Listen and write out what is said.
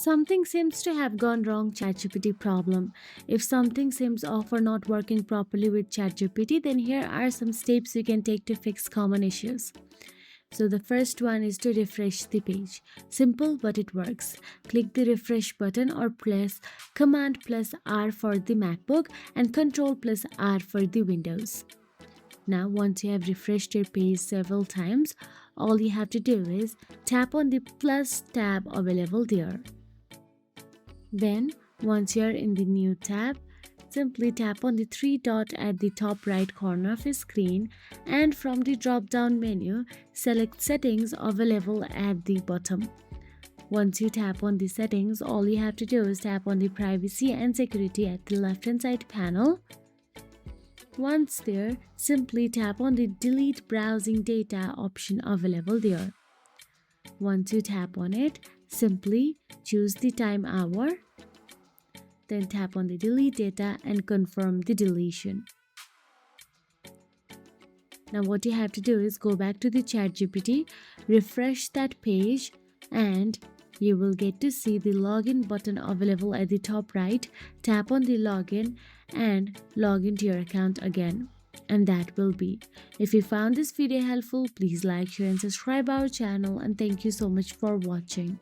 Something seems to have gone wrong ChatGPT problem. If something seems off or not working properly with ChatGPT, then here are some steps you can take to fix common issues. So the first one is to refresh the page. Simple, but it works. Click the refresh button or press Command plus R for the MacBook and Control plus R for the Windows. Now, once you have refreshed your page several times, all you have to do is tap on the plus tab available there. Then, once you're in the new tab, simply tap on the three dot at the top right corner of your screen, and from the drop down menu, select Settings available at the bottom. Once you tap on the settings, all you have to do is tap on the privacy and security at the left hand side panel. Once there, simply tap on the delete browsing data option available there. Once you tap on it, simply choose the time hour, then tap on the delete data and confirm the deletion. Now what you have to do is go back to the ChatGPT, refresh that page, and you will get to see the login button available at the top right. Tap on the login and log into your account again. And that will be. If you found this video helpful, please like, share and subscribe our channel, and thank you so much for watching.